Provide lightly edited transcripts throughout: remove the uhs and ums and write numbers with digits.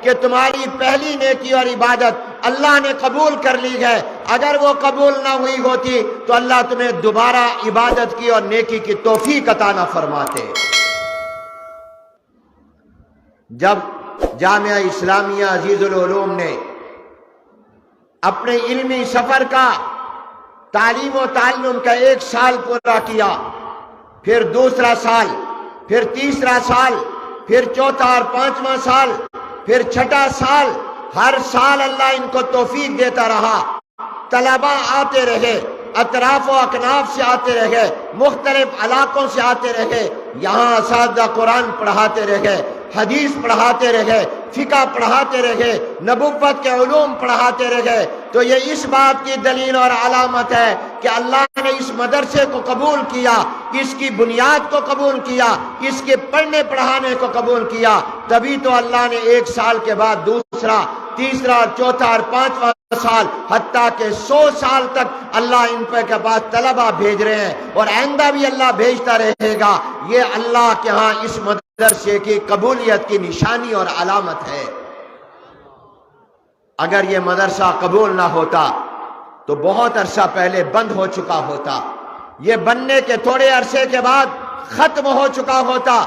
کہ تمہاری پہلی نیکی اور عبادت اللہ نے قبول کر لی ہے، اگر وہ قبول نہ ہوئی ہوتی تو اللہ تمہیں دوبارہ عبادت کی اور نیکی کی توفیق عطا نہ فرماتے۔ جب جامعہ اسلامیہ عزیز العلوم نے اپنے علمی سفر کا، تعلیم و تعلم کا 1 سال پورا کیا، پھر دوسرا سال، پھر تیسرا سال، پھر چوتھا اور 5واں سال، پھر 6واں سال، ہر سال اللہ ان کو توفیق دیتا رہا، طلباء آتے رہے، اطراف و اکناف سے آتے رہے، مختلف علاقوں سے آتے رہے، یہاں اساتذہ قرآن پڑھاتے رہے، حدیث پڑھاتے رہے، فقہ پڑھاتے رہے، نبوت کے علوم پڑھاتے رہے، تو یہ اس بات کی دلیل اور علامت ہے کہ اللہ نے اس مدرسے کو قبول کیا، اس کی بنیاد کو قبول کیا، اس کے پڑھنے پڑھانے کو قبول کیا، تبھی تو اللہ نے 1 سال کے بعد دوسرا، تیسرا، چوتھا اور 5واں سال، حتیٰ کہ 100 سال تک اللہ ان کے پاس طلبہ بھیج رہے ہیں، اور آئندہ بھی اللہ بھیجتا رہے گا۔ یہ اللہ کے ہاں اس مدرسے کی قبولیت کی نشانی اور علامت ہے۔ اگر یہ مدرسہ قبول نہ ہوتا تو بہت عرصہ پہلے بند ہو چکا ہوتا، یہ بننے کے تھوڑے عرصے کے بعد ختم ہو چکا ہوتا،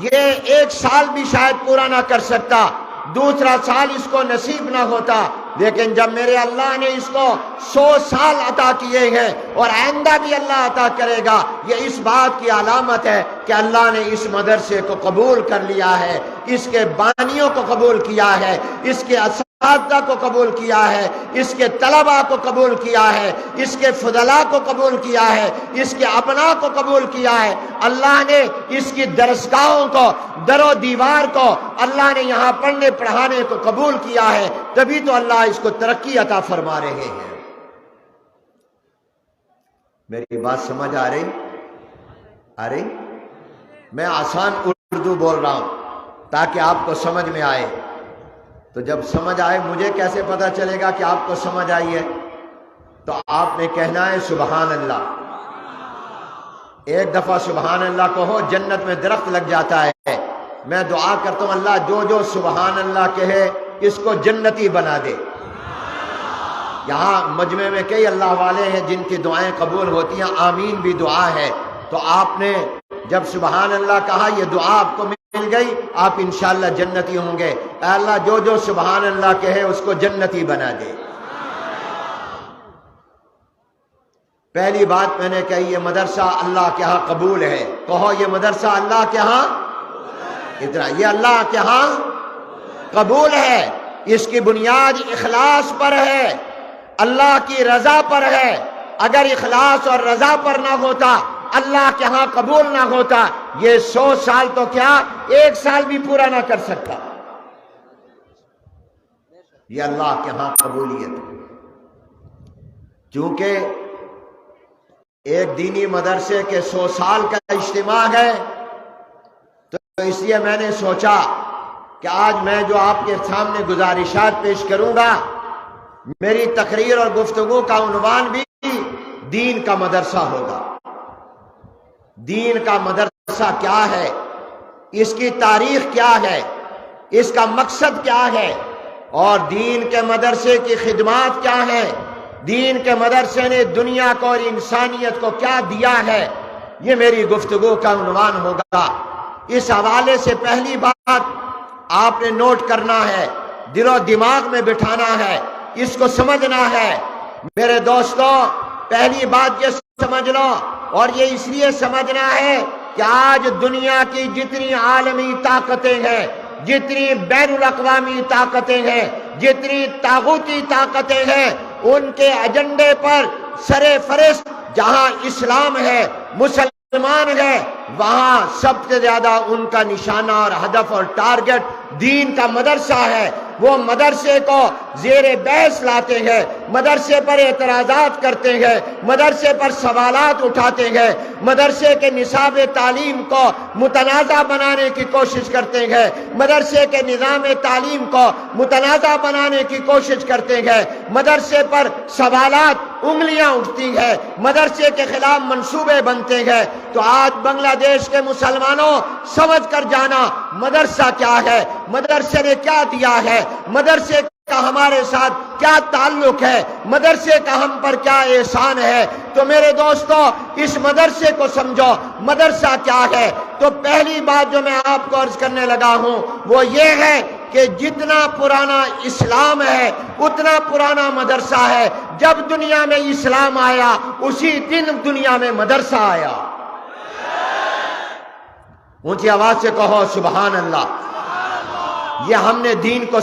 یہ 1 سال بھی شاید پورا نہ کر سکتا، دوسرا سال اس کو نصیب نہ ہوتا، لیکن جب میرے اللہ نے اس کو 100 سال عطا کیے ہیں اور آئندہ بھی اللہ عطا کرے گا، یہ اس بات کی علامت ہے کہ اللہ نے اس مدرسے کو قبول کر لیا ہے، اس کے بانیوں کو قبول کیا ہے، اس کے اساتذہ کو قبول کیا ہے، اس کے طلباء کو قبول کیا ہے، اس کے فضلاء کو قبول کیا ہے، اس کے ابناء کو قبول کیا ہے، اللہ نے اس کی درسگاہوں کو، در و دیوار کو اللہ نے یہاں پڑھنے پڑھانے کو قبول کیا ہے، تبھی تو اللہ اس کو ترقی عطا فرما رہے ہیں۔ میری بات سمجھ آ رہی؟ میں آسان اردو بول رہا ہوں تاکہ آپ کو سمجھ میں آئے، تو جب سمجھ آئے مجھے کیسے پتا چلے گا کہ آپ کو سمجھ آئی ہے؟ تو آپ نے کہنا ہے سبحان اللہ، 1 دفعہ سبحان اللہ کہو، جنت میں درخت لگ جاتا ہے۔ میں دعا کرتا ہوں اللہ جو جو سبحان اللہ کہے اس کو جنتی بنا دے۔ یہاں مجمع میں کئی اللہ والے ہیں جن کی دعائیں قبول ہوتی ہیں، آمین بھی دعا ہے، تو آپ نے جب سبحان اللہ کہا یہ دعا آپ کو مل گئی، آپ انشاءاللہ جنتی ہوں گے۔ اے اللہ جو جو سبحان اللہ کہے اس کو جنتی بنا دے۔ پہلی بات میں نے کہی یہ مدرسہ اللہ کے ہاں قبول ہے، کہو یہ مدرسہ اللہ کے ہاں، اتنا، یہ اللہ کے ہاں قبول ہے، اس کی بنیاد اخلاص پر ہے، اللہ کی رضا پر ہے۔ اگر اخلاص اور رضا پر نہ ہوتا، اللہ کے ہاں قبول نہ ہوتا، یہ 100 سال تو کیا 1 سال بھی پورا نہ کر سکتا۔ یہ اللہ کے ہاں قبولیت ہے، چونکہ ایک دینی مدرسے کے 100 سال کا اجتماع ہے، تو اس لیے میں نے سوچا کہ آج میں جو آپ کے سامنے گزارشات پیش کروں گا، میری تقریر اور گفتگو کا عنوان بھی دین کا مدرسہ ہوگا۔ دین کا مدرسہ کیا ہے، اس کی تاریخ کیا ہے، اس کا مقصد کیا ہے، اور دین کے مدرسے کی خدمات کیا ہیں، دین کے مدرسے نے دنیا کو اور انسانیت کو کیا دیا ہے، یہ میری گفتگو کا عنوان ہوگا۔ اس حوالے سے پہلی بات آپ نے نوٹ کرنا ہے، دل و دماغ میں بٹھانا ہے، اس کو سمجھنا ہے۔ میرے دوستو، پہلی بات یہ سمجھ لو، اور یہ اس لیے سمجھنا ہے کہ آج دنیا کی جتنی عالمی طاقتیں ہیں، جتنی بین الاقوامی طاقتیں ہیں، جتنی طاغوتی طاقتیں ہیں، ان کے ایجنڈے پر سر فہرست جہاں اسلام ہے، مسلمان ہے، وہاں سب سے زیادہ ان کا نشانہ اور ہدف اور ٹارگٹ دین کا مدرسہ ہے۔ وہ مدرسے کو زیر بحث لاتے ہیں، مدرسے پر اعتراضات کرتے ہیں، مدرسے پر سوالات اٹھاتے ہیں، مدرسے کے نصاب تعلیم کو متنازع بنانے کی کوشش کرتے ہیں، مدرسے کے نظام تعلیم کو متنازع بنانے کی کوشش کرتے ہیں، مدرسے پر سوالات انگلیاں اٹھتی ہیں، مدرسے کے خلاف منصوبے بنتے ہیں، تو آج بنگلہ دیش کے مسلمانوں سمجھ کر جانا مدرسہ کیا ہے، مدرسے نے کیا دیا ہے، مدرسے کا ہمارے ساتھ کیا تعلق ہے، مدرسے کا ہم پر کیا احسان ہے۔ تو میرے دوستو اس مدرسے کو سمجھو، مدرسہ کیا ہے۔ تو پہلی بات جو میں آپ کو عرض کرنے لگا ہوں وہ یہ ہے کہ جتنا پرانا اسلام ہے اتنا پرانا مدرسہ ہے۔ جب دنیا میں اسلام آیا اسی دن دنیا میں مدرسہ آیا۔ اونچی آواز سے کہو سبحان اللہ۔ یہ ہم نے دین کو